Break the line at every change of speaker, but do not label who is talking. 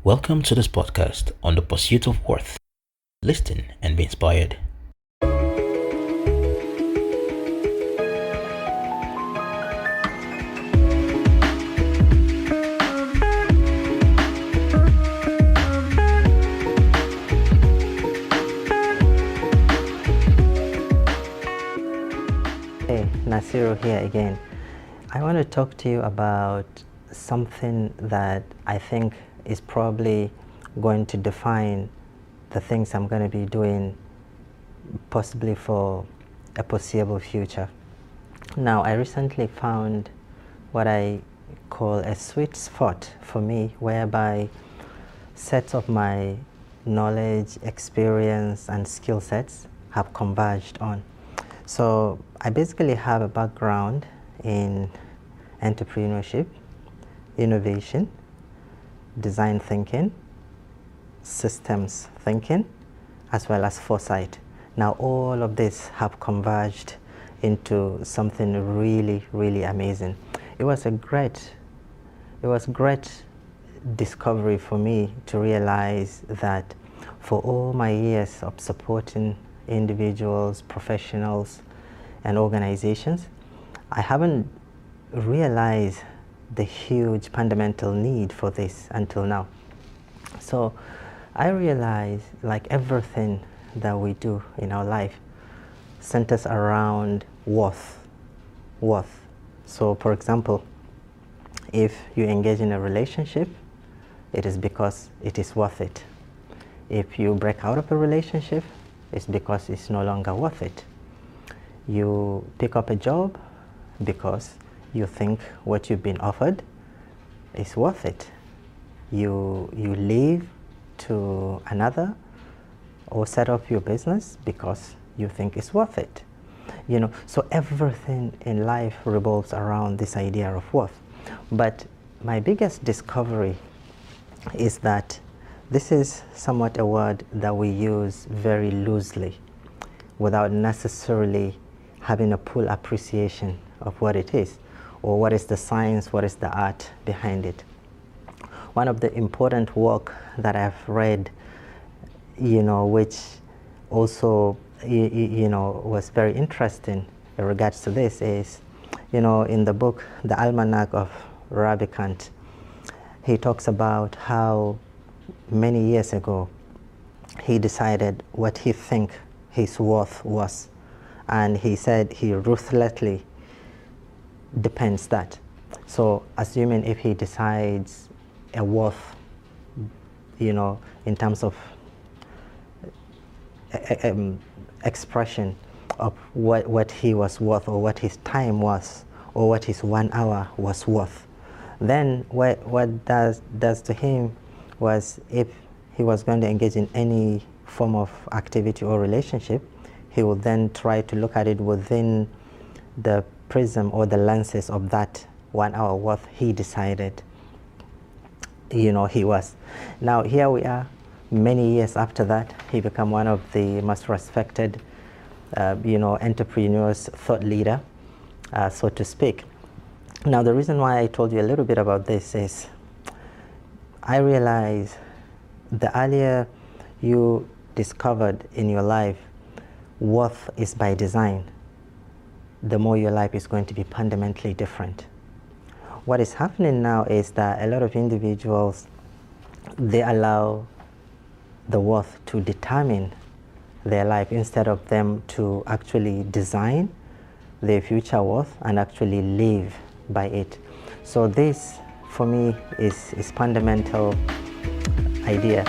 Welcome to this podcast on the pursuit of worth. Listen and be inspired.
Hey, Nasiru here again. I want to talk to you about something that I think is probably going to define the things I'm going to be doing possibly for a foreseeable future. Now, I recently found what I call a sweet spot for me, whereby sets of my knowledge, experience, and skill sets have converged on. So I basically have a background in entrepreneurship, innovation, design thinking, systems thinking, as well as foresight. Now all of this have converged into something really, really amazing. It was great discovery for me to realize that for all my years of supporting individuals, professionals, and organizations, I haven't realized the huge fundamental need for this until now. So I realize, like everything that we do in our life centers around worth. So for example, if you engage in a relationship, it is because it is worth it. If you break out of a relationship, it's because it's no longer worth it. You pick up a job because you think what you've been offered is worth it. You leave to another or set up your business because you think it's worth it. So everything in life revolves around this idea of worth. But my biggest discovery is that this is somewhat a word that we use very loosely without necessarily having a full appreciation of what it is, or what is the science, what is the art behind it. One of the important work that I've read, which also, was very interesting in regards to this is, in the book, The Almanac of Ravikant, he talks about how many years ago he decided what he think his worth was, and he said he ruthlessly depends that. So assuming if he decides a worth, in terms of expression of what he was worth, or what his time was, or what his 1 hour was worth, then what does to him was, if he was going to engage in any form of activity or relationship, he would then try to look at it within the prism or the lenses of that 1 hour worth he decided he was. Now here we are, many years after that, he became one of the most respected entrepreneurs, thought leader, so to speak. Now the reason why I told you a little bit about this is I realize the earlier you discovered in your life worth is by design, the more your life is going to be fundamentally different. What is happening now is that a lot of individuals, they allow the worth to determine their life instead of them to actually design their future worth and actually live by it. So this, for me, is fundamental idea.